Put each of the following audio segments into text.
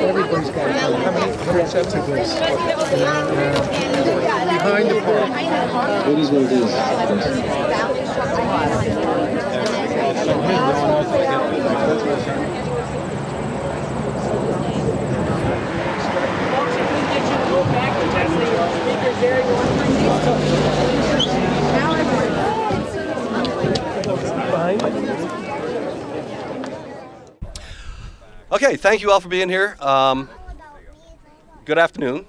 Everybody's got it. How many? 170 goals. Behind the park. What is one of these? Okay, thank you all for being here. Good afternoon.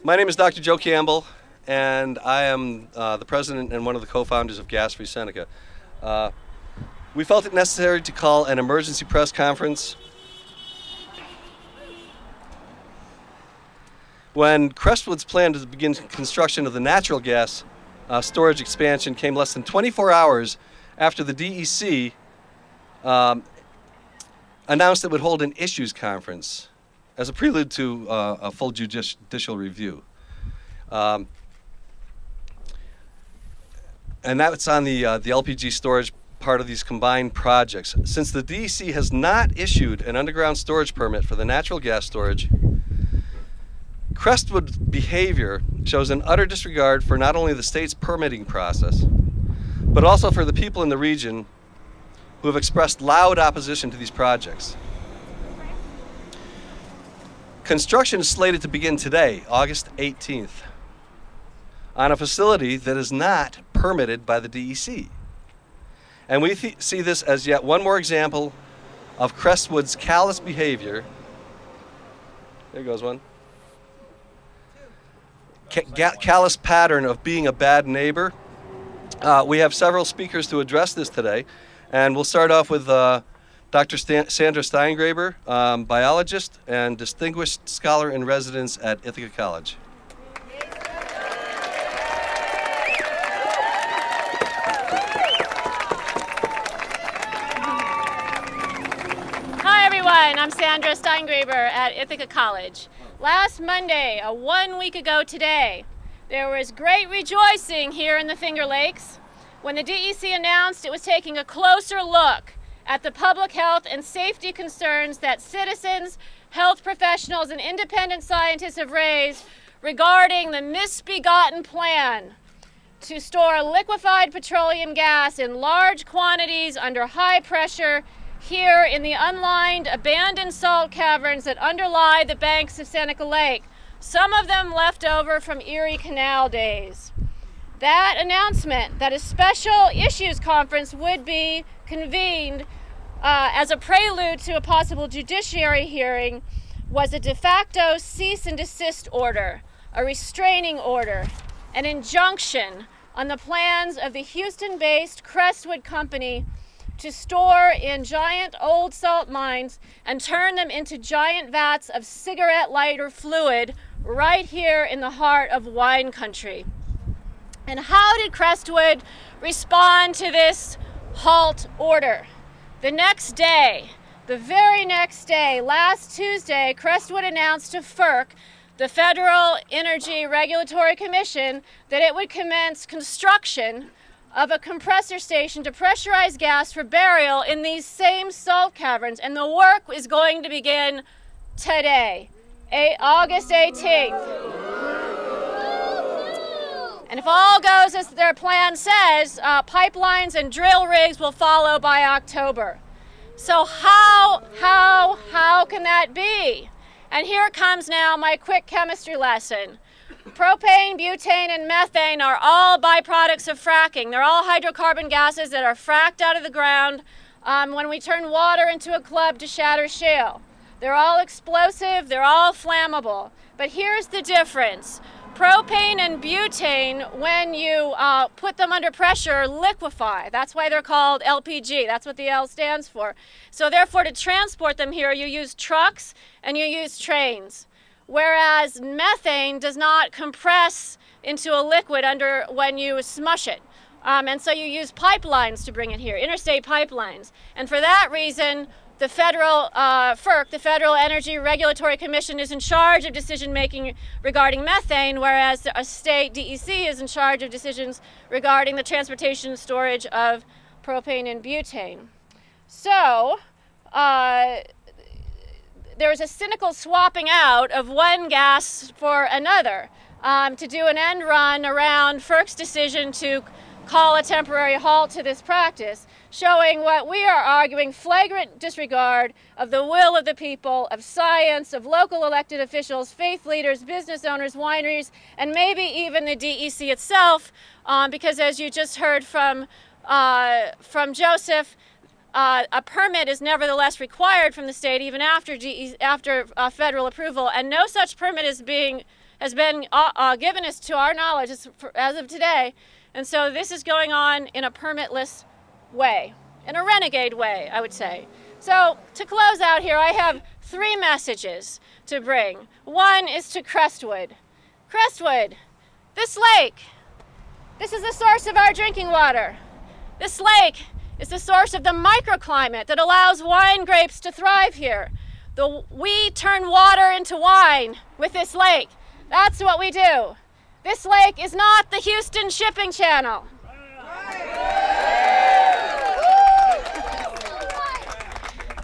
My name is Dr. Joe Campbell, and I am the president and one of the co-founders of Gas Free Seneca. We felt it necessary to call an emergency press conference when Crestwood's plan to begin construction of the natural gas storage expansion came less than 24 hours after the DEC announced it would hold an issues conference as a prelude to a full judicial review. And that's on the LPG storage part of these combined projects. Since the DEC has not issued an underground storage permit for the natural gas storage, Crestwood's behavior shows an utter disregard for not only the state's permitting process, but also for the people in the region who have expressed loud opposition to these projects. Construction is slated to begin today, August 18th, on a facility that is not permitted by the DEC. And we see this as yet one more example of Crestwood's callous behavior. There goes one. Callous pattern of being a bad neighbor. We have several speakers to address this today. And we'll start off with Dr. Sandra Steingraber, biologist and distinguished scholar in residence at Ithaca College. Hi everyone, I'm Sandra Steingraber at Ithaca College. Last Monday, 1 week ago today, there was great rejoicing here in the Finger Lakes when the DEC announced it was taking a closer look at the public health and safety concerns that citizens, health professionals, and independent scientists have raised regarding the misbegotten plan to store liquefied petroleum gas in large quantities under high pressure here in the unlined, abandoned salt caverns that underlie the banks of Seneca Lake, some of them left over from Erie Canal days. That announcement that a special issues conference would be convened as a prelude to a possible judiciary hearing was a de facto cease and desist order, a restraining order, an injunction on the plans of the Houston-based Crestwood Company to store in giant old salt mines and turn them into giant vats of cigarette lighter fluid right here in the heart of wine country. And how did Crestwood respond to this halt order? The next day, the very next day, last Tuesday, Crestwood announced to FERC, the Federal Energy Regulatory Commission, that it would commence construction of a compressor station to pressurize gas for burial in these same salt caverns. And the work is going to begin today, August 18th. And if all goes as their plan says, pipelines and drill rigs will follow by October. So how can that be? And here comes now my quick chemistry lesson. Propane, butane, and methane are all byproducts of fracking. They're all hydrocarbon gases that are fracked out of the ground when we turn water into a club to shatter shale. They're all explosive, they're all flammable. But here's the difference. Propane and butane, when you put them under pressure, liquefy. That's why they're called LPG. That's what the L stands for. So therefore, to transport them here, you use trucks and you use trains. Whereas methane does not compress into a liquid when you smush it. And so you use pipelines to bring it here, interstate pipelines. And for that reason, the federal FERC, the Federal Energy Regulatory Commission, is in charge of decision-making regarding methane, whereas a state DEC is in charge of decisions regarding the transportation and storage of propane and butane. So there is a cynical swapping out of one gas for another to do an end run around FERC's decision to call a temporary halt to this practice, showing what we are arguing: flagrant disregard of the will of the people, of science, of local elected officials, faith leaders, business owners, wineries, and maybe even the DEC itself, because as you just heard from Joseph, a permit is nevertheless required from the state even after federal approval, and no such permit has been given us to our knowledge as of today. And so this is going on in a permitless way, in a renegade way, I would say. So to close out here, I have 3 messages to bring. One is to Crestwood. Crestwood, this lake, this is the source of our drinking water. This lake is the source of the microclimate that allows wine grapes to thrive here. We turn water into wine with this lake. That's what we do. This lake is not the Houston shipping channel.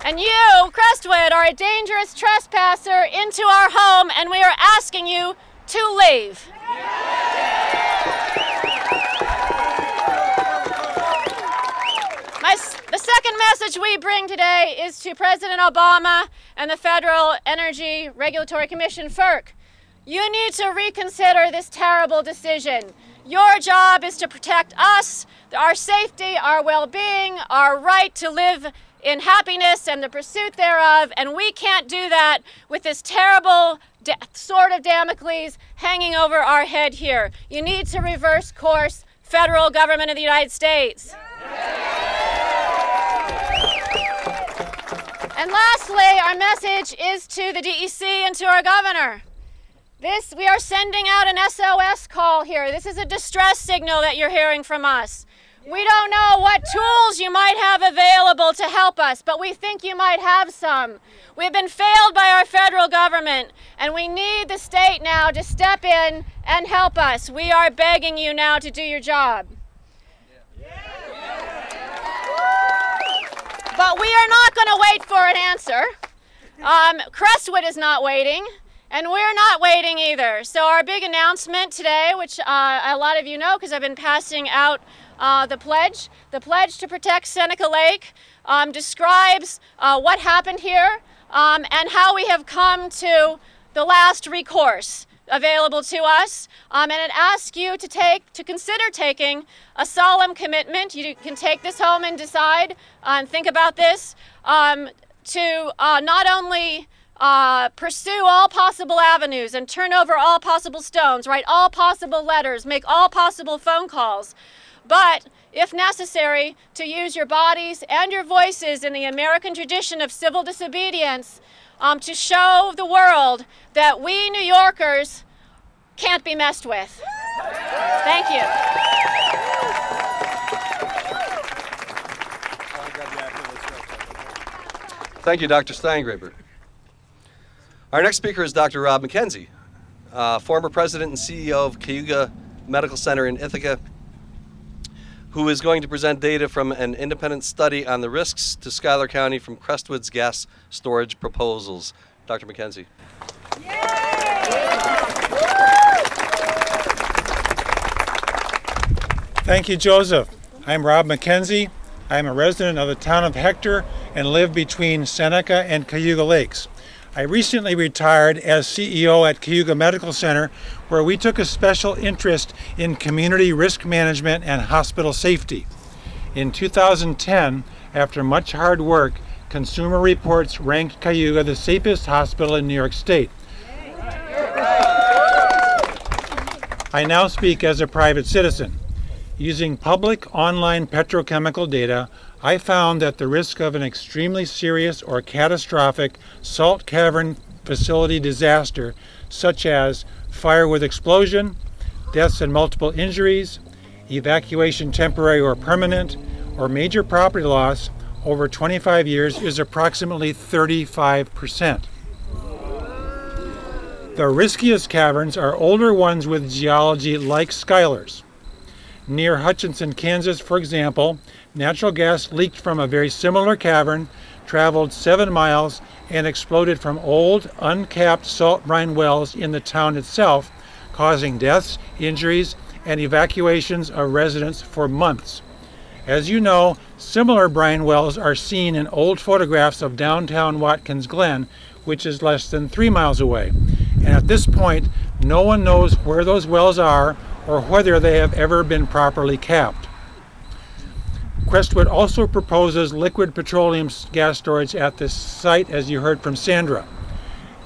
And you, Crestwood, are a dangerous trespasser into our home, and we are asking you to leave. The second message we bring today is to President Obama and the Federal Energy Regulatory Commission, FERC. You need to reconsider this terrible decision. Your job is to protect us, our safety, our well-being, our right to live in happiness and the pursuit thereof, and we can't do that with this terrible sword of Damocles hanging over our head here. You need to reverse course, federal government of the United States. And lastly, our message is to the DEC and to our governor. We are sending out an SOS call here. This is a distress signal that you're hearing from us. We don't know what tools you might have available to help us, but we think you might have some. We've been failed by our federal government, and we need the state now to step in and help us. We are begging you now to do your job. But we are not going to wait for an answer. Crestwood is not waiting. And we're not waiting either. So our big announcement today, which a lot of you know because I've been passing out the pledge to protect Seneca Lake, describes what happened here and how we have come to the last recourse available to us. And it asks you to consider taking a solemn commitment. You can take this home and decide and think about this, to not only pursue all possible avenues and turn over all possible stones, write all possible letters, make all possible phone calls, but if necessary, to use your bodies and your voices in the American tradition of civil disobedience to show the world that we New Yorkers can't be messed with. Thank you. Thank you, Dr. Steingraber. Our next speaker is Dr. Rob McKenzie, former president and CEO of Cayuga Medical Center in Ithaca, who is going to present data from an independent study on the risks to Schuyler County from Crestwood's gas storage proposals. Dr. McKenzie. Thank you, Joseph. I'm Rob McKenzie. I'm a resident of the town of Hector and live between Seneca and Cayuga Lakes. I recently retired as CEO at Cayuga Medical Center, where we took a special interest in community risk management and hospital safety. In 2010, after much hard work, Consumer Reports ranked Cayuga the safest hospital in New York State. I now speak as a private citizen. Using public online petrochemical data, I found that the risk of an extremely serious or catastrophic salt cavern facility disaster, such as fire with explosion, deaths and multiple injuries, evacuation temporary or permanent, or major property loss, over 25 years is approximately 35%. The riskiest caverns are older ones with geology like Schuyler's. Near Hutchinson, Kansas, for example, natural gas leaked from a very similar cavern, traveled 7 miles, and exploded from old, uncapped salt brine wells in the town itself, causing deaths, injuries, and evacuations of residents for months. As you know, similar brine wells are seen in old photographs of downtown Watkins Glen, which is less than 3 miles away. And at this point, no one knows where those wells are or whether they have ever been properly capped. Crestwood also proposes liquid petroleum gas storage at this site, as you heard from Sandra.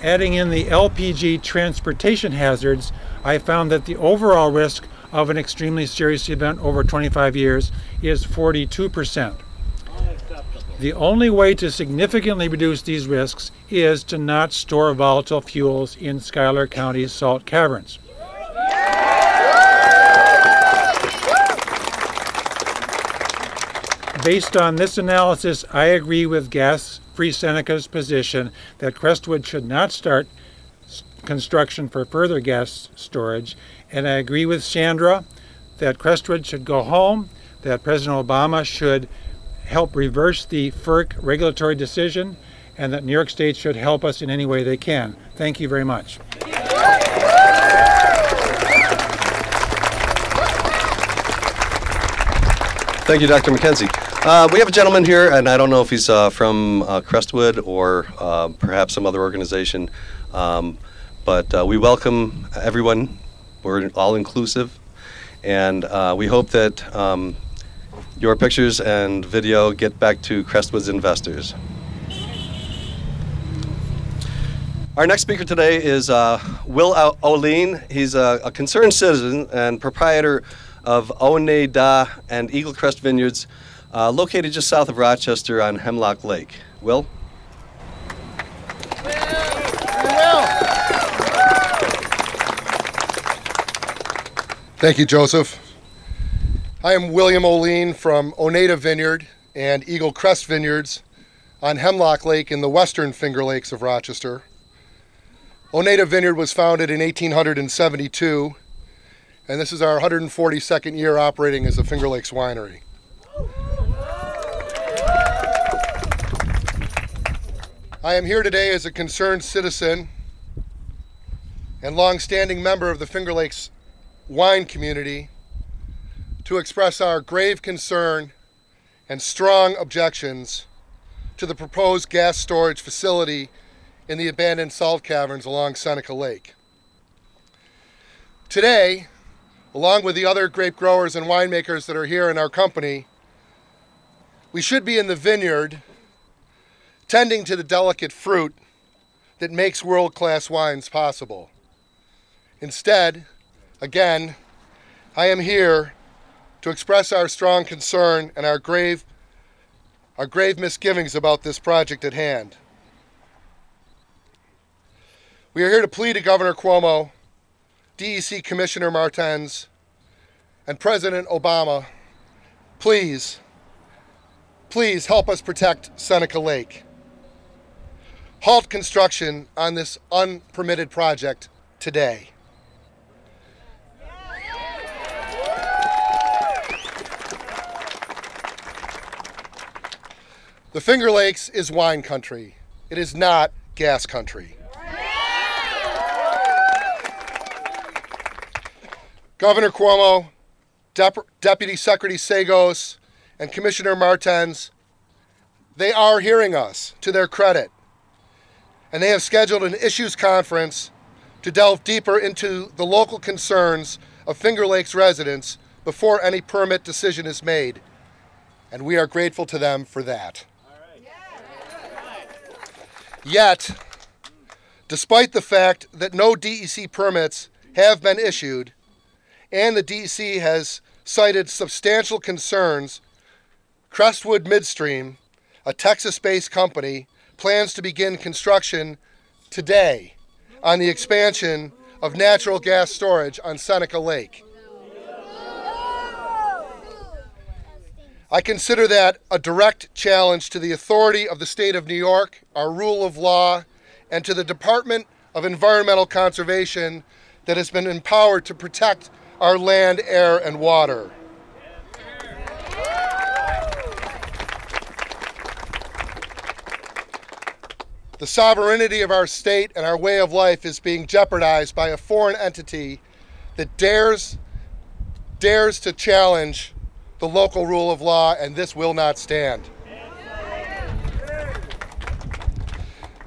Adding in the LPG transportation hazards, I found that the overall risk of an extremely serious event over 25 years is 42%. The only way to significantly reduce these risks is to not store volatile fuels in Schuyler County's salt caverns. Based on this analysis, I agree with Gas Free Seneca's position that Crestwood should not start construction for further gas storage, and I agree with Sandra that Crestwood should go home, that President Obama should help reverse the FERC regulatory decision, and that New York State should help us in any way they can. Thank you very much. Thank you, Dr. McKenzie. We have a gentleman here, and I don't know if he's from Crestwood or perhaps some other organization, but we welcome everyone. We're all inclusive, and we hope that your pictures and video get back to Crestwood's investors. Our next speaker today is Will Oline. He's a concerned citizen and proprietor of Oneida and Eagle Crest Vineyards, located just south of Rochester on Hemlock Lake. Will? Thank you, Joseph. I am William Oline from Oneida Vineyard and Eagle Crest Vineyards on Hemlock Lake in the western Finger Lakes of Rochester. Oneida Vineyard was founded in 1872, and this is our 142nd year operating as a Finger Lakes winery. I am here today as a concerned citizen and long-standing member of the Finger Lakes wine community to express our grave concern and strong objections to the proposed gas storage facility in the abandoned salt caverns along Seneca Lake. Today, along with the other grape growers and winemakers that are here in our company, we should be in the vineyard tending to the delicate fruit that makes world-class wines possible. Instead, again, I am here to express our strong concern and our grave misgivings about this project at hand. We are here to plead to Governor Cuomo, DEC Commissioner Martens, and President Obama, please help us protect Seneca Lake. Halt construction on this unpermitted project today. The Finger Lakes is wine country. It is not gas country. Governor Cuomo, Deputy Secretary Sagos, and Commissioner Martens, they are hearing us, to their credit. And they have scheduled an issues conference to delve deeper into the local concerns of Finger Lakes residents before any permit decision is made. And we are grateful to them for that. Yet, despite the fact that no DEC permits have been issued, and the DEC has cited substantial concerns, Crestwood-Midstream, a Texas-based company, plans to begin construction today on the expansion of natural gas storage on Seneca Lake. I consider that a direct challenge to the authority of the state of New York, our rule of law, and to the Department of Environmental Conservation that has been empowered to protect our land, air, and water. The sovereignty of our state and our way of life is being jeopardized by a foreign entity that dares to challenge the local rule of law, and this will not stand.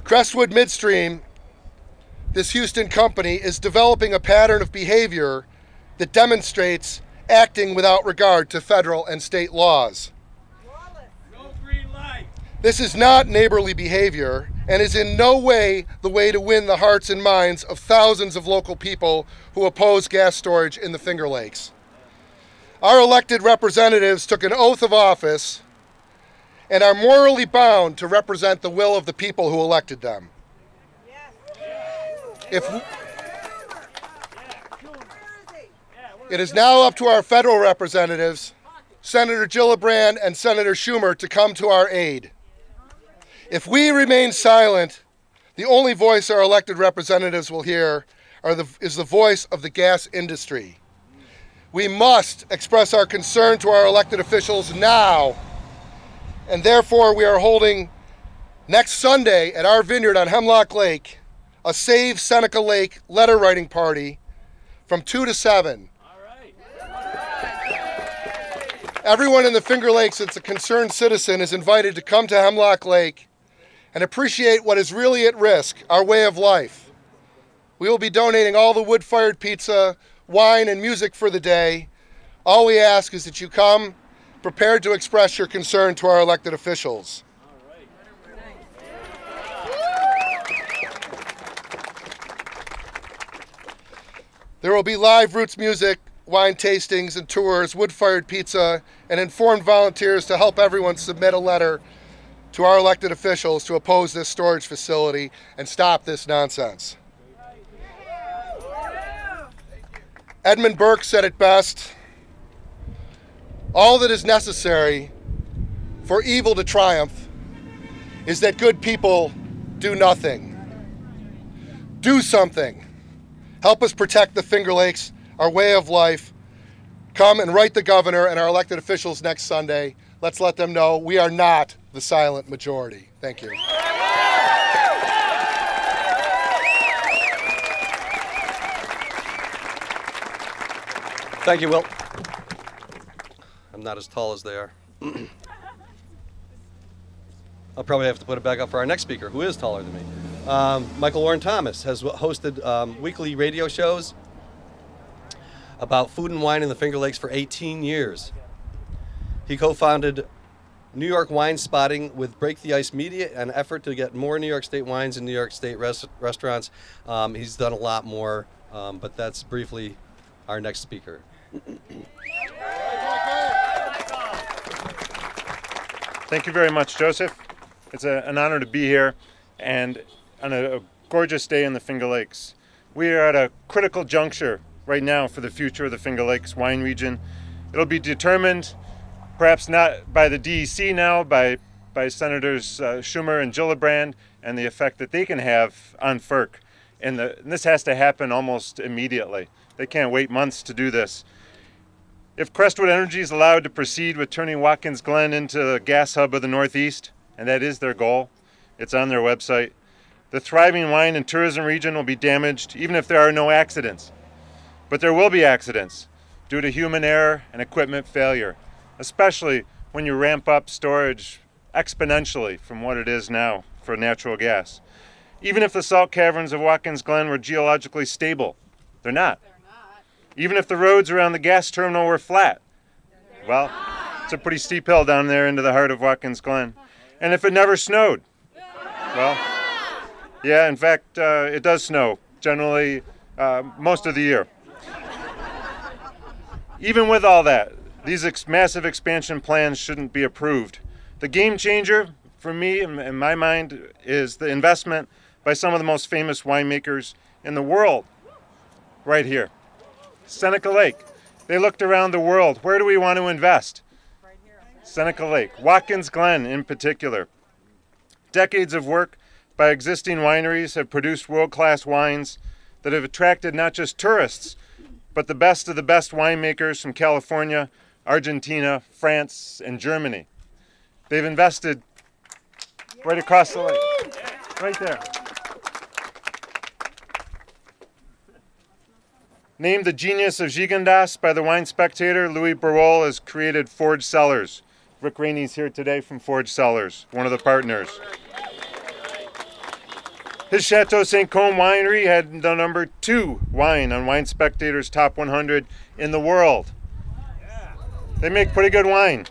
Crestwood-Midstream, this Houston company, is developing a pattern of behavior that demonstrates acting without regard to federal and state laws. This is not neighborly behavior and is in no way the way to win the hearts and minds of thousands of local people who oppose gas storage in the Finger Lakes. Our elected representatives took an oath of office and are morally bound to represent the will of the people who elected them. It is now up to our federal representatives, Senator Gillibrand and Senator Schumer, to come to our aid. If we remain silent, the only voice our elected representatives will hear is the voice of the gas industry. We must express our concern to our elected officials now, and therefore we are holding next Sunday at our vineyard on Hemlock Lake a Save Seneca Lake letter writing party from 2 to 7. Everyone in the Finger Lakes that's a concerned citizen is invited to come to Hemlock Lake and appreciate what is really at risk, our way of life. We will be donating all the wood-fired pizza, wine, and music for the day. All we ask is that you come prepared to express your concern to our elected officials. There will be live roots music, wine tastings and tours, wood-fired pizza, and informed volunteers to help everyone submit a letter to our elected officials to oppose this storage facility and stop this nonsense. Edmund Burke said it best: all that is necessary for evil to triumph is that good people do nothing. Do something. Help us protect the Finger Lakes, our way of life. Come and write the governor and our elected officials next Sunday. Let's let them know we are not the silent majority. Thank you. Thank you, Will. I'm not as tall as they are. I'll probably have to put it back up for our next speaker, who is taller than me. Michael Warren Thomas has hosted weekly radio shows about food and wine in the Finger Lakes for 18 years. He co-founded New York Wine Spotting with Break the Ice Media, an effort to get more New York State wines in New York State restaurants. He's done a lot more, but that's briefly our next speaker. Thank you very much, Joseph. It's an honor to be here and on a gorgeous day in the Finger Lakes. We are at a critical juncture right now for the future of the Finger Lakes wine region. It'll be determined perhaps not by the DEC now, by Senators Schumer and Gillibrand and the effect that they can have on FERC. And this has to happen almost immediately. They can't wait months to do this. If Crestwood Energy is allowed to proceed with turning Watkins Glen into the gas hub of the Northeast, and that is their goal, it's on their website, the thriving wine and tourism region will be damaged even if there are no accidents. But there will be accidents due to human error and equipment failure, especially when you ramp up storage exponentially from what it is now for natural gas. Even if the salt caverns of Watkins Glen were geologically stable, they're not. Even if the roads around the gas terminal were flat, well, it's a pretty steep hill down there into the heart of Watkins Glen. And if it never snowed, well, yeah, in fact, it does snow generally most of the year. Even with all that, these massive expansion plans shouldn't be approved. The game changer for me, in my mind, is the investment by some of the most famous winemakers in the world right here. Seneca Lake. They looked around the world. Where do we want to invest? Right here. Seneca Lake, Watkins Glen in particular. Decades of work by existing wineries have produced world-class wines that have attracted not just tourists, but the best of the best winemakers from California, Argentina, France, and Germany. They've invested right across the lake, right there. Named the genius of Gigondas by the Wine Spectator, Louis Barol has created Forge Cellars. Rick Rainey's here today from Forge Cellars, one of the partners. His Chateau St. Côme winery had the #2 wine on Wine Spectator's top 100 in the world. They make pretty good wine.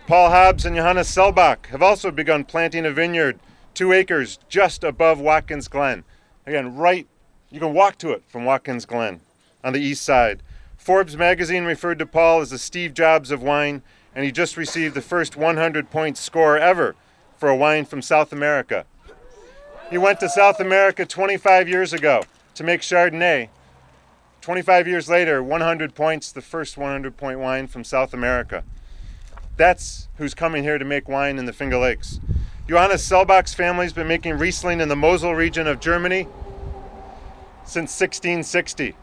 Paul Hobbs and Johannes Selbach have also begun planting a vineyard, 2 acres just above Watkins Glen. Again, right, you can walk to it from Watkins Glen on the east side. Forbes magazine referred to Paul as the Steve Jobs of wine, and he just received the first 100-point score ever for a wine from South America. He went to South America 25 years ago to make Chardonnay. 25 years later, 100 points, the first 100-point wine from South America. That's who's coming here to make wine in the Finger Lakes. Johannes Selbach's family's been making Riesling in the Mosel region of Germany since 1660.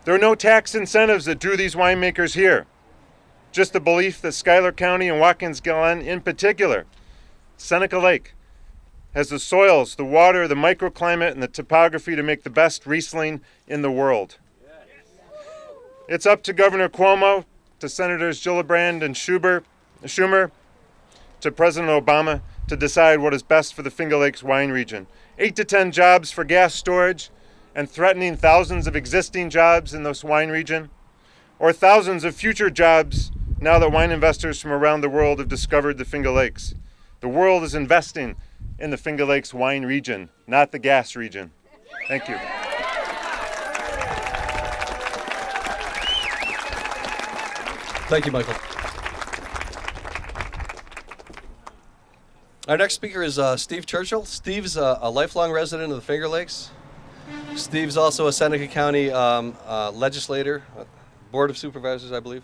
There are no tax incentives that drew these winemakers here. Just the belief that Schuyler County and Watkins Glen in particular, Seneca Lake, has the soils, the water, the microclimate, and the topography to make the best Riesling in the world. It's up to Governor Cuomo, to Senators Gillibrand and Schumer, to President Obama to decide what is best for the Finger Lakes wine region. 8 to 10 jobs for gas storage and threatening thousands of existing jobs in this wine region, or thousands of future jobs now that wine investors from around the world have discovered the Finger Lakes. The world is investing in the Finger Lakes wine region, not the gas region. Thank you. Thank you, Michael. Our next speaker is Steve Churchill. Steve's a lifelong resident of the Finger Lakes. Steve's also a Seneca County legislator, Board of Supervisors, I believe,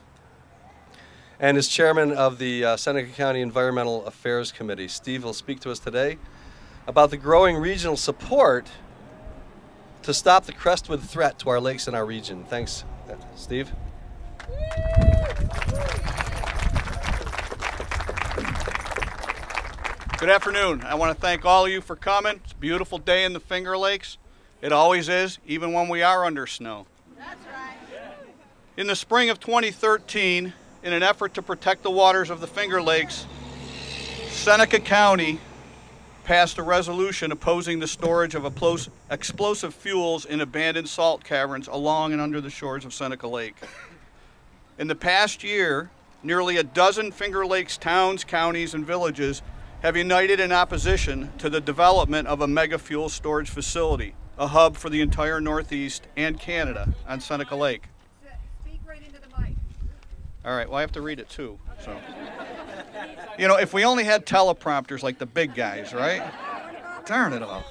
and is chairman of the Seneca County Environmental Affairs Committee. Steve will speak to us today about the growing regional support to stop the Crestwood threat to our lakes and our region. Thanks, Steve. Good afternoon. I want to thank all of you for coming. It's a beautiful day in the Finger Lakes. It always is, even when we are under snow. That's right. In the spring of 2013, in an effort to protect the waters of the Finger Lakes, Seneca County passed a resolution opposing the storage of explosive fuels in abandoned salt caverns along and under the shores of Seneca Lake. In the past year, nearly a dozen Finger Lakes towns, counties, and villages have united in opposition to the development of a mega fuel storage facility, a hub for the entire Northeast and Canada on Seneca Lake. Speak right into the mic. All right, well, I have to read it too. So, you know, if we only had teleprompters like the big guys, right? Darn it all.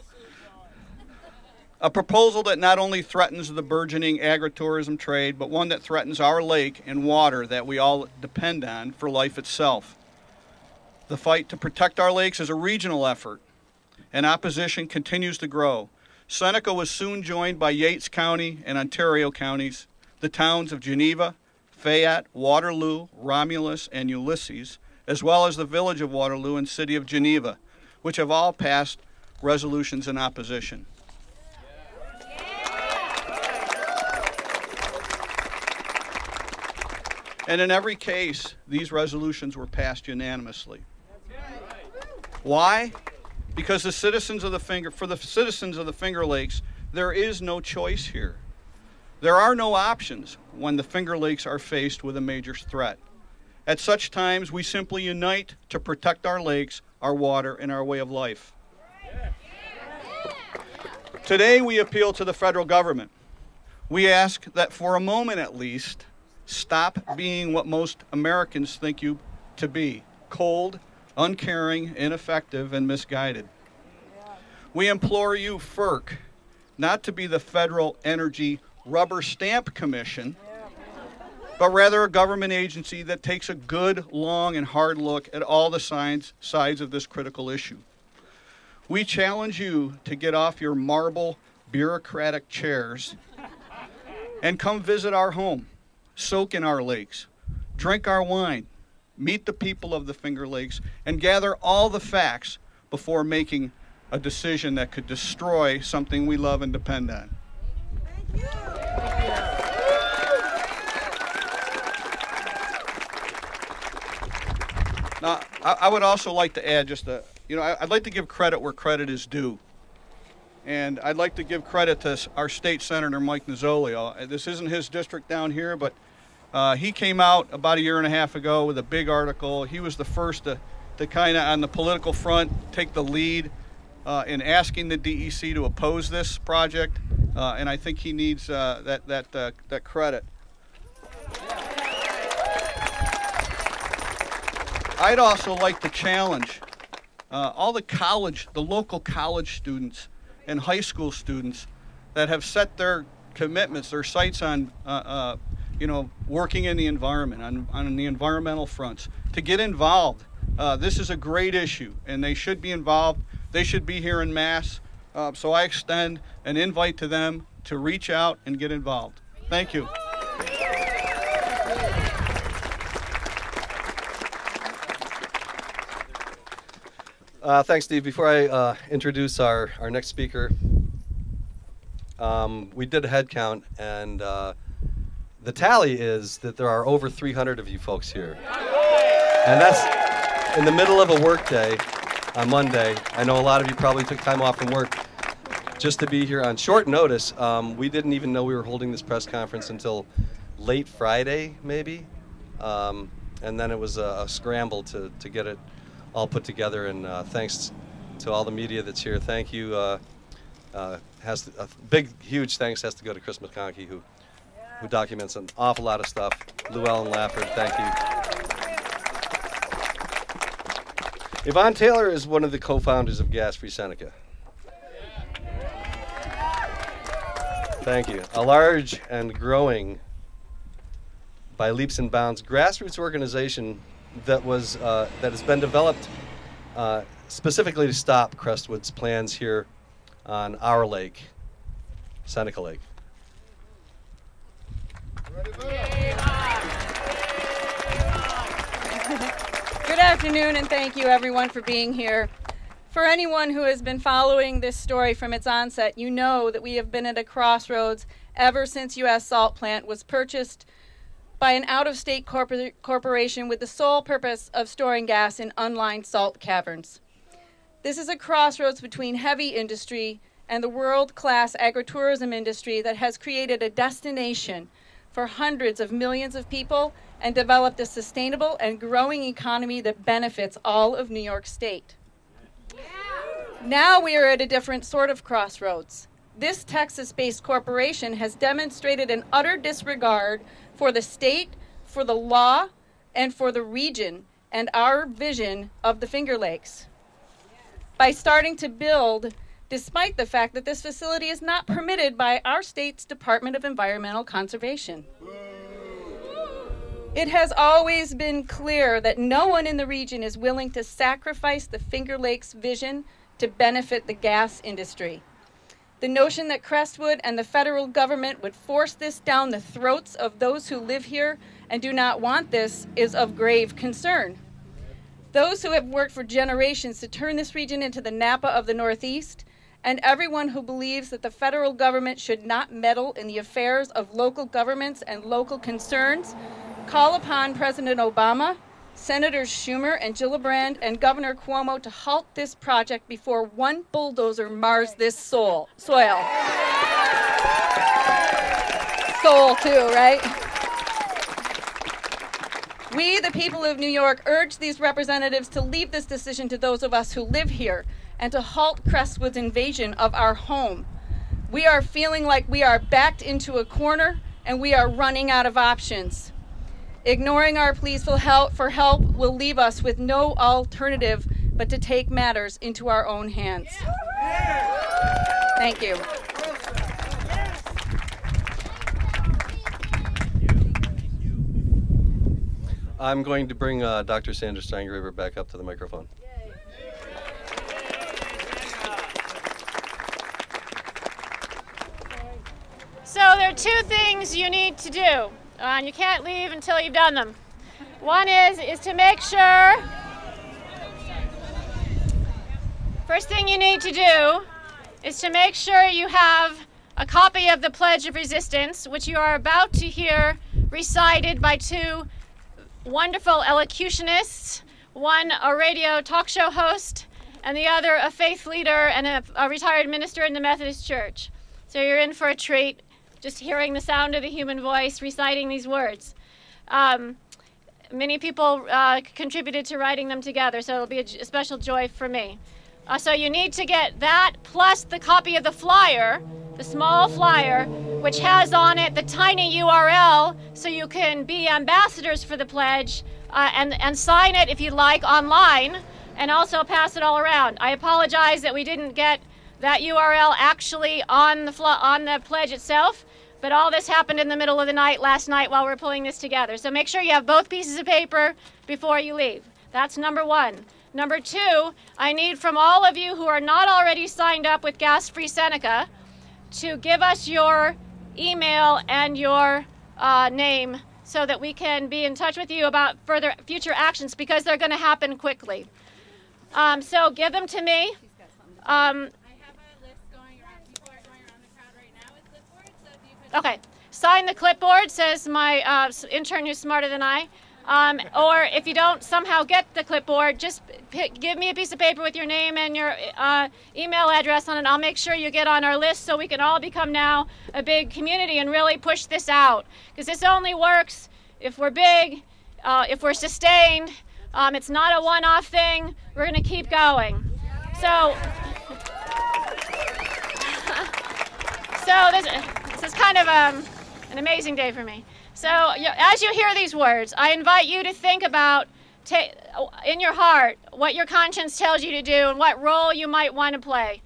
A proposal that not only threatens the burgeoning agritourism trade, but one that threatens our lake and water that we all depend on for life itself. The fight to protect our lakes is a regional effort, and opposition continues to grow. Seneca was soon joined by Yates County and Ontario counties, the towns of Geneva, Fayette, Waterloo, Romulus, and Ulysses, as well as the village of Waterloo and city of Geneva, which have all passed resolutions in opposition. And in every case, these resolutions were passed unanimously. Why? Because for the citizens of the Finger Lakes, there is no choice here. There are no options when the Finger Lakes are faced with a major threat. At such times, we simply unite to protect our lakes, our water, and our way of life. Today, we appeal to the federal government. We ask that for a moment at least, stop being what most Americans think you to be: cold, uncaring, ineffective, and misguided. We implore you, FERC, not to be the Federal Energy Rubber Stamp Commission but rather a government agency that takes a good, long, and hard look at all the sides of this critical issue. We challenge you to get off your marble bureaucratic chairs and come visit our home, soak in our lakes, drink our wine, meet the people of the Finger Lakes, and gather all the facts before making a decision that could destroy something we love and depend on. Thank you. Now, I would also like to add just I'd like to give credit where credit is due. And I'd like to give credit to our state senator, Mike Nozzolio. This isn't his district down here, but he came out about a year and a half ago with a big article. He was the first to kind of, on the political front, take the lead in asking the DEC to oppose this project. And I think he needs that credit. I'd also like to challenge all the local college students and high school students that have set their commitments, their sights on, working in the environment, on the environmental fronts, to get involved. This is a great issue, and they should be involved. They should be here en masse. So I extend an invite to them to reach out and get involved. Thank you. Thanks, Steve. Before I introduce our next speaker, we did a head count, and the tally is that there are over 300 of you folks here. And that's in the middle of a work day on Monday. I know a lot of you probably took time off from work just to be here on short notice. We didn't even know we were holding this press conference until late Friday, maybe. And then it was a scramble to get it all put together, and thanks to all the media that's here. Thank you. A big, huge thanks has to go to Chris McConkey, who documents an awful lot of stuff. Llewellyn Lafford, thank you. Yvonne Taylor is one of the co-founders of Gas Free Seneca. Thank you. A large and growing, by leaps and bounds, grassroots organization that has been developed specifically to stop Crestwood's plans here on our lake, Seneca Lake. Good afternoon, and thank you everyone for being here. For anyone who has been following this story from its onset, you know that we have been at a crossroads ever since U.S. Salt Plant was purchased by an out-of-state corporation with the sole purpose of storing gas in unlined salt caverns. This is a crossroads between heavy industry and the world-class agritourism industry that has created a destination for hundreds of millions of people and developed a sustainable and growing economy that benefits all of New York State. Now we are at a different sort of crossroads. This Texas-based corporation has demonstrated an utter disregard for the state, for the law, and for the region and our vision of the Finger Lakes. By starting to build, despite the fact that this facility is not permitted by our state's Department of Environmental Conservation. It has always been clear that no one in the region is willing to sacrifice the Finger Lakes vision to benefit the gas industry. The notion that Crestwood and the federal government would force this down the throats of those who live here and do not want this is of grave concern. Those who have worked for generations to turn this region into the Napa of the Northeast, and everyone who believes that the federal government should not meddle in the affairs of local governments and local concerns, call upon President Obama, Senators Schumer and Gillibrand, and Governor Cuomo to halt this project before one bulldozer mars this soil. Soul too, right? We, the people of New York, urge these representatives to leave this decision to those of us who live here and to halt Crestwood's invasion of our home. We are feeling like we are backed into a corner and we are running out of options. Ignoring our pleas for help will leave us with no alternative but to take matters into our own hands. Thank you. I'm going to bring Dr. Sandra Steingraber back up to the microphone. So there are two things you need to do, and you can't leave until you've done them. One is to make sure, first thing you need to do is to make sure you have a copy of the Pledge of Resistance, which you are about to hear recited by two wonderful elocutionists, one a radio talk show host, and the other a faith leader and a retired minister in the Methodist Church. So you're in for a treat, just hearing the sound of the human voice reciting these words. Many people contributed to writing them together, so it'll be a special joy for me. So you need to get that plus the copy of the flyer, the small flyer, which has on it the tiny URL so you can be ambassadors for the pledge and sign it if you'd like online and also pass it all around. I apologize that we didn't get that URL actually on the pledge itself, but all this happened in the middle of the night last night while we're pulling this together. So make sure you have both pieces of paper before you leave. That's number one. Number two, I need from all of you who are not already signed up with Gas Free Seneca to give us your email and your name so that we can be in touch with you about future actions, because they're going to happen quickly. So give them to me. I have a list going around. People are going around the crowd right now with clipboards. So if you could... Okay. Sign the clipboard, says my intern who's smarter than I. Or if you don't somehow get the clipboard, just give me a piece of paper with your name and your email address on it. I'll make sure you get on our list so we can all become now a big community and really push this out. Because this only works if we're big, if we're sustained. It's not a one-off thing. We're going to keep going. So this is kind of an amazing day for me. So as you hear these words, I invite you to think about, in your heart, what your conscience tells you to do and what role you might want to play.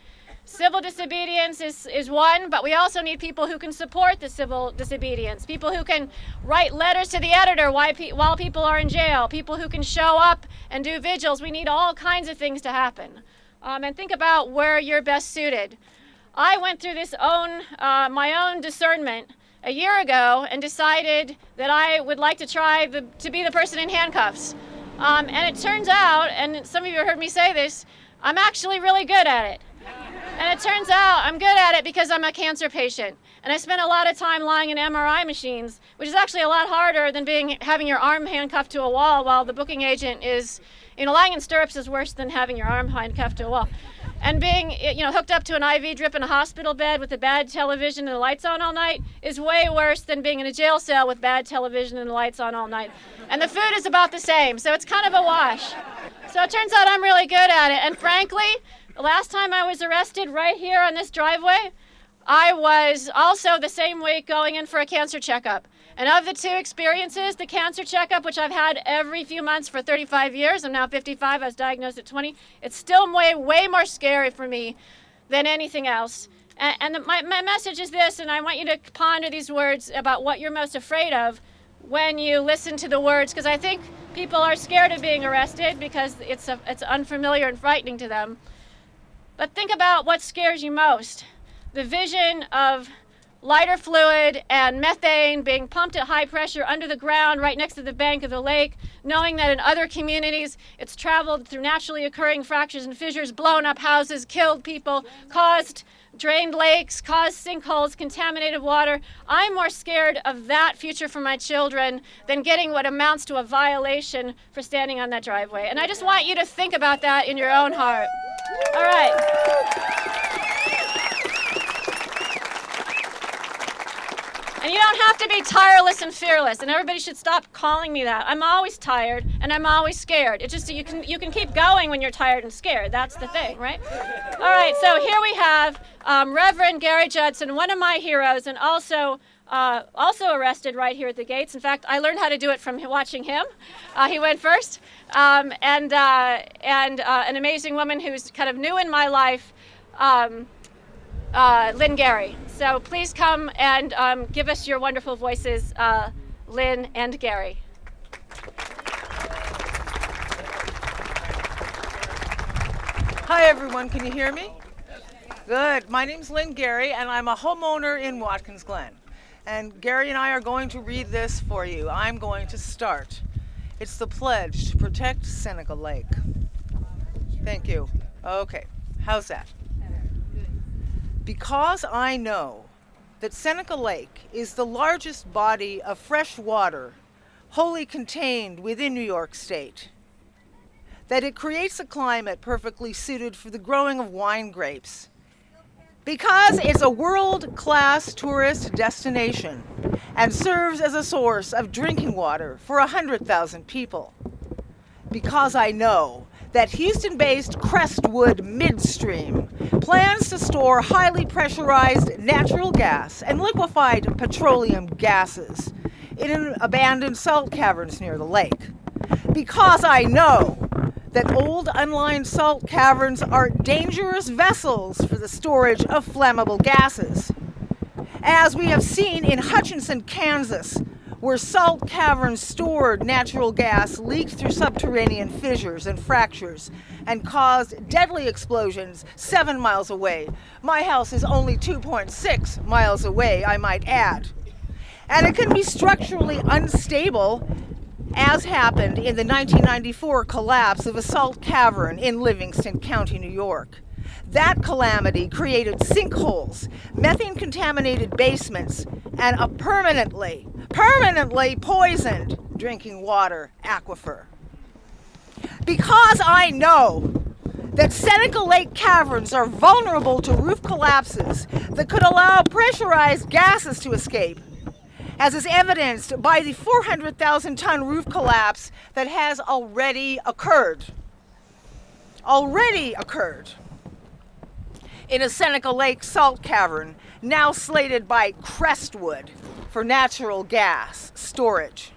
Civil disobedience is one, but we also need people who can support the civil disobedience, people who can write letters to the editor while people are in jail, people who can show up and do vigils. We need all kinds of things to happen. And think about where you're best suited. I went through this my own discernment a year ago and decided that I would like to try to be the person in handcuffs. And it turns out, and some of you have heard me say this, I'm actually really good at it. And it turns out I'm good at it because I'm a cancer patient. And I spent a lot of time lying in MRI machines, which is actually a lot harder than having your arm handcuffed to a wall while the booking agent is, lying in stirrups is worse than having your arm handcuffed to a wall. And being, hooked up to an IV drip in a hospital bed with a bad television and the lights on all night is way worse than being in a jail cell with bad television and the lights on all night. And the food is about the same, so it's kind of a wash. So it turns out I'm really good at it. And frankly, the last time I was arrested right here on this driveway, I was also the same week going in for a cancer checkup. And of the two experiences, the cancer checkup, which I've had every few months for 35 years, I'm now 55, I was diagnosed at 20, it's still way more scary for me than anything else. And my message is this, and I want you to ponder these words about what you're most afraid of when you listen to the words, because I think people are scared of being arrested because it's unfamiliar and frightening to them. But think about what scares you most. The vision of lighter fluid and methane being pumped at high pressure under the ground right next to the bank of the lake, knowing that in other communities it's traveled through naturally occurring fractures and fissures, blown up houses, killed people, caused drained lakes, caused sinkholes, contaminated water. I'm more scared of that future for my children than getting what amounts to a violation for standing on that driveway. And I just want you to think about that in your own heart. All right. And you don't have to be tireless and fearless, and everybody should stop calling me that. I'm always tired, and I'm always scared. It's just you can keep going when you're tired and scared. That's the thing, right? All right, so here we have Reverend Gary Judson, one of my heroes, and also arrested right here at the gates. In fact, I learned how to do it from watching him. He went first. And an amazing woman who's kind of new in my life, Lynn Gary. So please come and give us your wonderful voices, Lynn and Gary. Hi everyone, can you hear me? Good. My name's Lynn Gary and I'm a homeowner in Watkins Glen. And Gary and I are going to read this for you. I'm going to start. It's the pledge to protect Seneca Lake. Thank you. Okay, how's that? Because I know that Seneca Lake is the largest body of fresh water wholly contained within New York State, that it creates a climate perfectly suited for the growing of wine grapes, because it's a world-class tourist destination and serves as a source of drinking water for 100,000 people, because I know that Houston-based Crestwood-Midstream plans to store highly pressurized natural gas and liquefied petroleum gases in abandoned salt caverns near the lake, because I know that old unlined salt caverns are dangerous vessels for the storage of flammable gases, as we have seen in Hutchinson, Kansas, where salt caverns stored natural gas leaked through subterranean fissures and fractures and caused deadly explosions 7 miles away. My house is only 2.6 miles away, I might add. And it can be structurally unstable, as happened in the 1994 collapse of a salt cavern in Livingston County, New York. That calamity created sinkholes, methane-contaminated basements, and a permanently poisoned drinking water aquifer. Because I know that Seneca Lake caverns are vulnerable to roof collapses that could allow pressurized gases to escape, as is evidenced by the 400,000-ton roof collapse that has already occurred in a Seneca Lake salt cavern now slated by Crestwood for natural gas storage.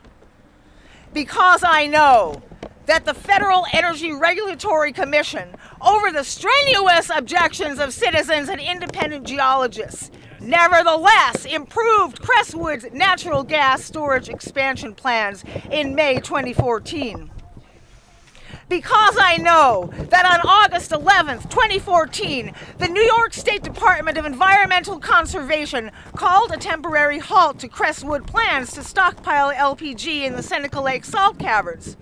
Because I know that the Federal Energy Regulatory Commission, over the strenuous objections of citizens and independent geologists, nevertheless improved Crestwood's natural gas storage expansion plans in May 2014. Because I know that on August 11th, 2014, the New York State Department of Environmental Conservation called a temporary halt to Crestwood plans to stockpile LPG in the Seneca Lake salt caverns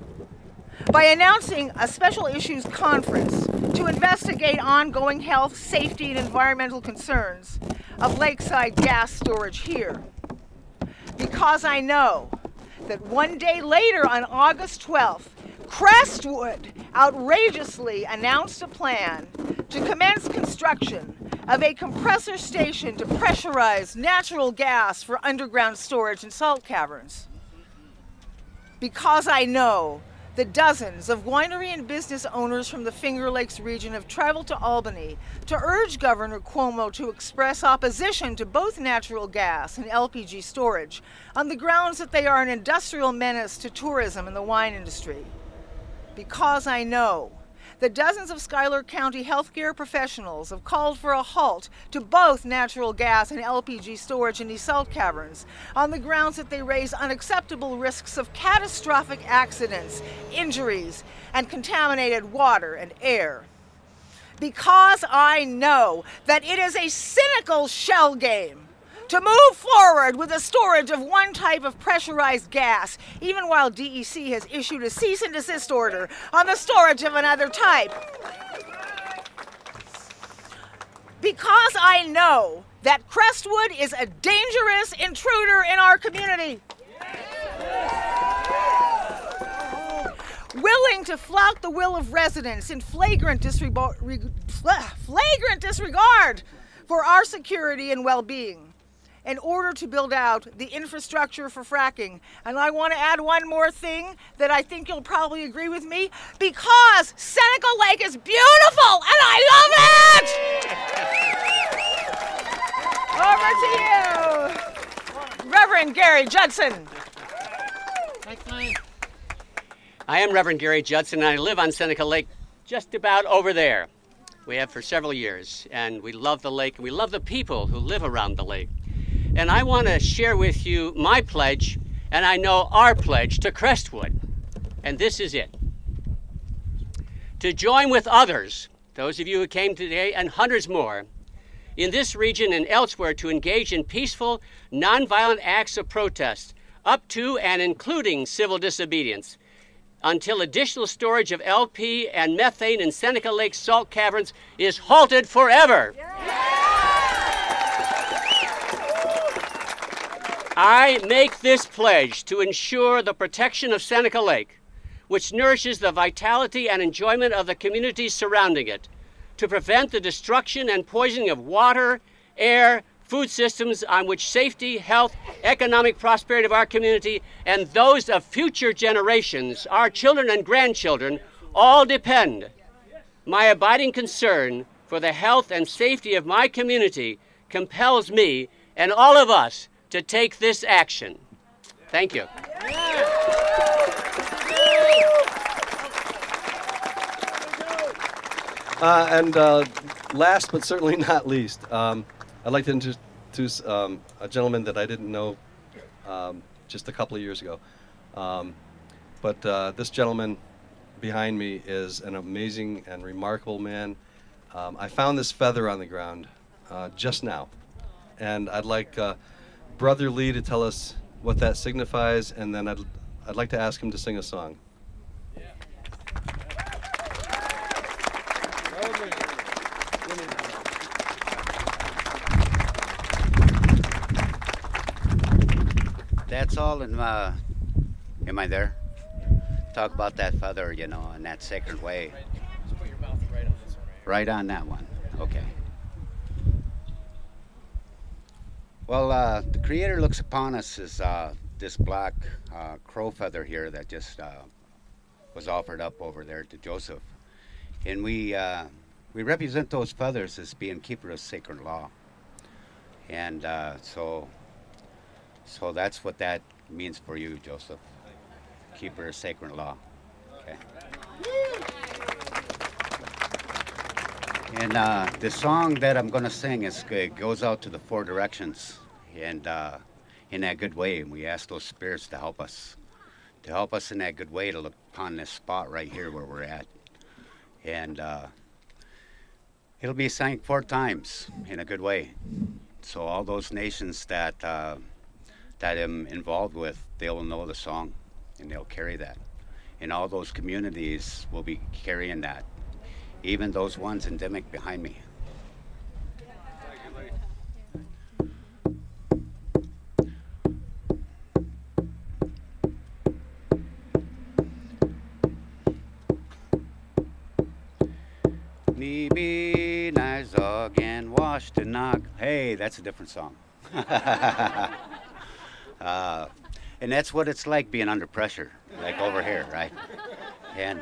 by announcing a special issues conference to investigate ongoing health, safety, and environmental concerns of lakeside gas storage here. Because I know that one day later, on August 12th, Crestwood outrageously announced a plan to commence construction of a compressor station to pressurize natural gas for underground storage in salt caverns. Because I know that dozens of winery and business owners from the Finger Lakes region have traveled to Albany to urge Governor Cuomo to express opposition to both natural gas and LPG storage on the grounds that they are an industrial menace to tourism and the wine industry. Because I know that dozens of Schuyler County healthcare professionals have called for a halt to both natural gas and LPG storage in these salt caverns on the grounds that they raise unacceptable risks of catastrophic accidents, injuries, and contaminated water and air. Because I know that it is a cynical shell game to move forward with the storage of one type of pressurized gas, even while DEC has issued a cease and desist order on the storage of another type. Because I know that Crestwood is a dangerous intruder in our community, willing to flout the will of residents in flagrant disregard for our security and well-being, in order to build out the infrastructure for fracking. And I want to add one more thing that I think you'll probably agree with me, because Seneca Lake is beautiful and I love it! Over to you, Reverend Gary Judson. I am Reverend Gary Judson and I live on Seneca Lake just about over there. We have for several years, and we love the lake and we love the people who live around the lake. And I want to share with you my pledge, and I know our pledge to Crestwood. And this is it. To join with others those of you who came today, and hundreds more in this region and elsewhere to engage in peaceful, nonviolent acts of protest, up to and including civil disobedience, until additional storage of LP and methane in Seneca Lake salt caverns is halted forever. I make this pledge to ensure the protection of Seneca Lake, which nourishes the vitality and enjoyment of the communities surrounding it, to prevent the destruction and poisoning of water, air, food systems on which safety, health, economic prosperity of our community and those of future generations, our children and grandchildren, all depend. My abiding concern for the health and safety of my community compels me and all of us to take this action. Thank you. Last but certainly not least, I'd like to introduce a gentleman that I didn't know just a couple of years ago. But this gentleman behind me is an amazing and remarkable man. I found this feather on the ground just now, and I'd like Brother Lee to tell us what that signifies, and then I'd like to ask him to sing a song. That's all in am I there? Talk about that feather, you know, in that sacred way. Just put your mouth right on this one. Right on that one, okay. Well, the Creator looks upon us as this black crow feather here that just was offered up over there to Joseph. And we represent those feathers as being keeper of sacred law. And so that's what that means for you, Joseph. Keeper of sacred law. Okay. And the song that I'm going to sing goes out to the four directions, and in that good way. And we ask those spirits to help us in that good way to look upon this spot right here where we're at. And it'll be sang 4 times in a good way. So all those nations that I'm involved with, they'll know the song and they'll carry that. And all those communities will be carrying that. Even those ones endemic behind me. Nibi Nizog and Wash to Knock. Hey, that's a different song. And that's what it's like being under pressure, like over here, right? And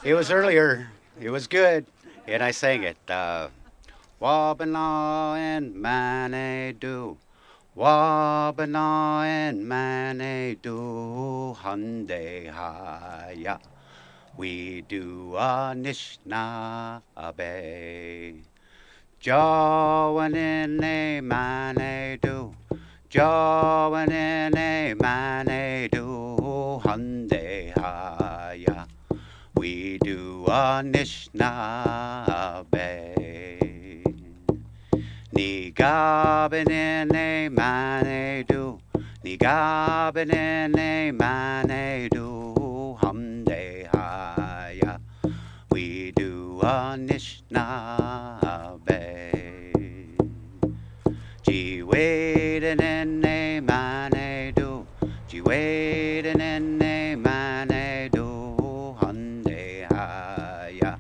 it was earlier, it was good, and I sang it. Wabana and Mane do, Wabana and Mane do, Hyundai Haya. We do a Nishna Abe. Jawan in a Mane do. Jawan in a Mane do, Hyundai Haya. We do a Nishna Bay. Nigabin in a Mane do, Nigabin in a Mane do, Hyundai Haya. We do a Nishna Bay. Gee waitin' in a Mane do, gee waitin' in a Mane do, Hyundai Haya.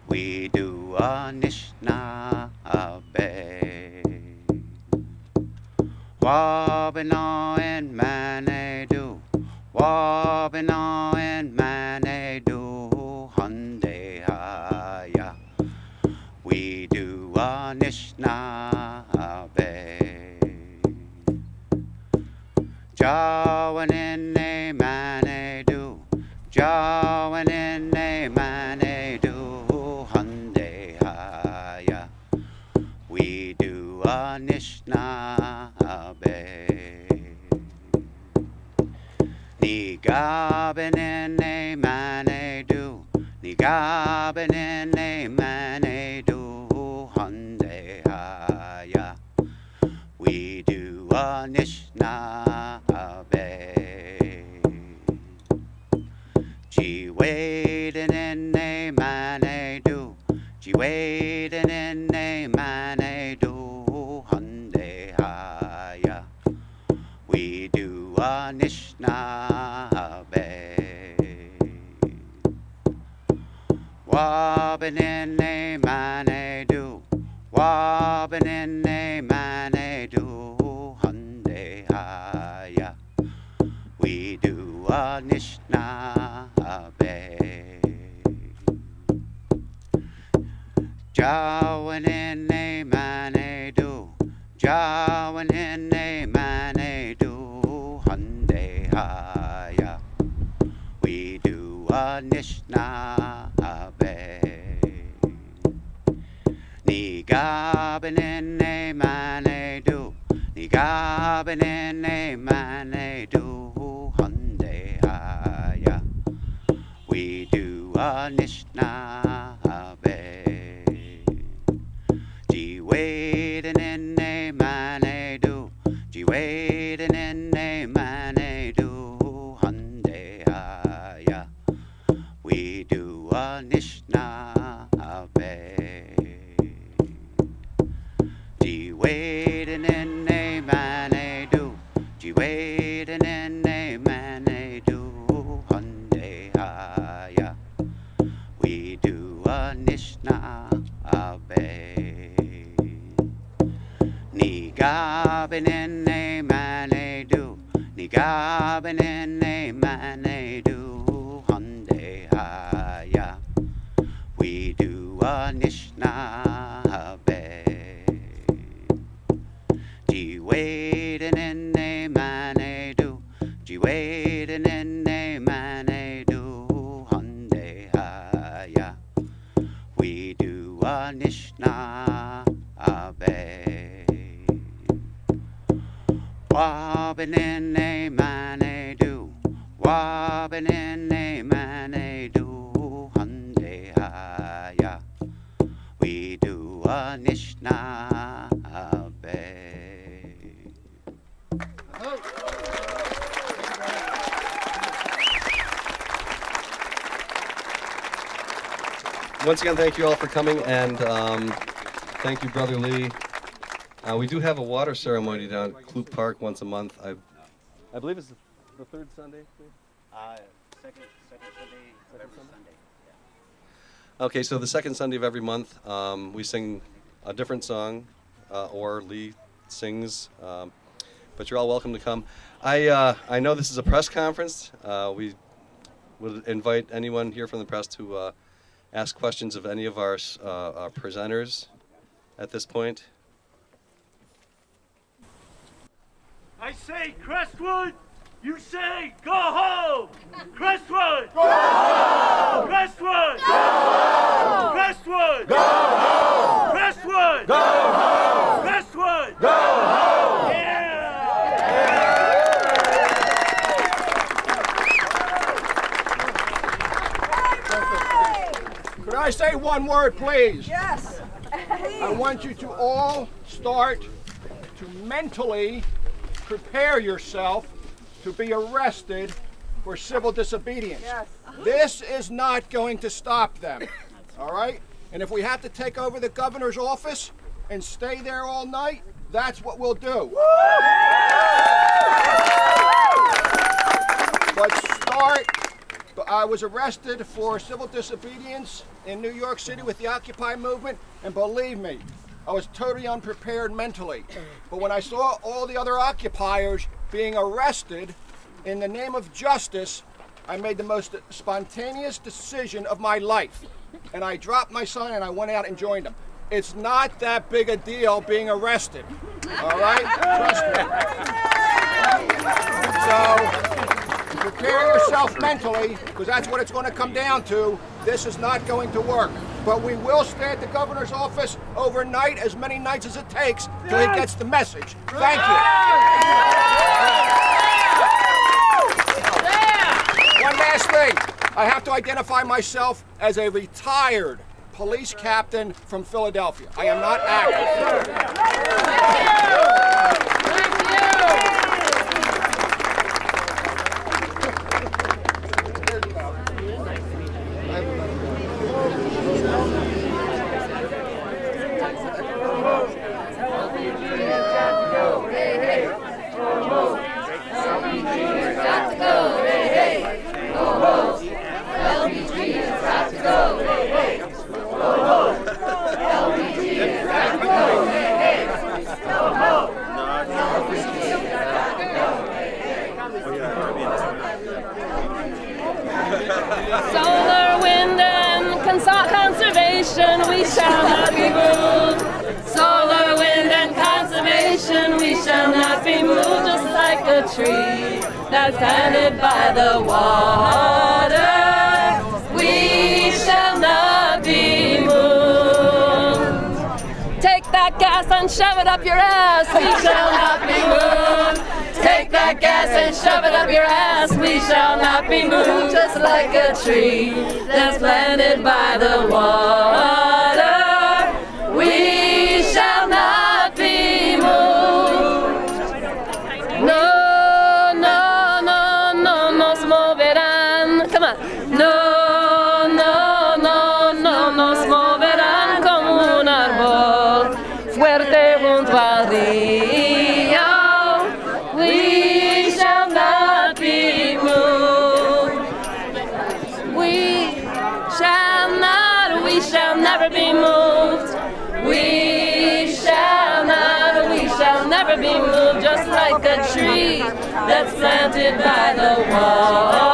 We do a Nishna Bay. Wabina and Mane do, Wabina and Mane do, Hyundai Haya. We do a Nishna Bay. Jawan in a Mane do, Jawan in a Mane do, Hyundai Haya. We do a Nishna Bay. Nigabin in a Mane do, Nigabin Nigabenene mane do hande haya. We do a Nishnabe. Ji wadin in ne mane do. Ji wadin in ne mane do hande haya. We do a Nishnabe. Wabinene mane do, wabinene mane do, hande haya. We do a Nishnabe. Jawanene mane do, jawanene mane do, hande haya. We do a Nishnabe. Nigabenene mane do, nigabenene mane do, hande haya. We do a Nishnabe. Ji wadinene mane do, ji wadinene mane do, hande haya. We do a Nishnabe. Ji wadinene mane do, ji wadinene mane do, hande haya. We do a Nishnabe. Nigabenene mane do, nigabenene mane do, hande haya. We do a Nishnabe. Ji wadinene mane do, ji wadinene mane do, hande haya. We do a Nishnabe. Wabinene mane do, wabinene mane do, hande haya. We do a Nishnabe. Once again, thank you all for coming, and thank you, Brother Lee. We do have a water ceremony down at Kloop Park once a month. I believe it's the third Sunday. Second Sunday of every Sunday. Okay, so the second Sunday of every month, we sing a different song, or Lee sings, but you're all welcome to come. I know this is a press conference. We would invite anyone here from the press to ask questions of any of our presenters at this point. I say Crestwood, you say go home! Crestwood! Go home! Crestwood! Go home! Crestwood! Go home! Crestwood! Go home! Crestwood! Go home! Could I say one word, please? Yes. I want you to all start to mentally prepare yourself to be arrested for civil disobedience. Yes. This is not going to stop them, all right? And if we have to take over the governor's office and stay there all night, that's what we'll do. But start. I was arrested for civil disobedience in New York City with the Occupy movement, and believe me, I was totally unprepared mentally. But when I saw all the other occupiers being arrested in the name of justice, I made the most spontaneous decision of my life. And I dropped my son and I went out and joined them. It's not that big a deal being arrested, all right? Trust me. So, prepare yourself mentally, because that's what it's going to come down to. This is not going to work. But we will stay at the governor's office overnight, as many nights as it takes, till he gets the message. Thank you. One last thing. I have to identify myself as a retired police captain from Philadelphia. I am not Solar, wind, and conservation, we shall not be moved. Solar, wind, and conservation, we shall not be moved. Just like a tree that's planted by the water, we shall not be moved. Take that gas and shove it up your ass, we shall not be moved. Take that gas and shove it up your ass, we shall not be moved. Just like a tree that's planted by the water, we shall not be moved. No, no, no, no, nos moverán. Come on. No, no, no, no, nos moverán como un árbol fuerte junto al río. We shall not be moved. We shall never be moved. We shall never be moved. Just like a tree that's planted by the wall.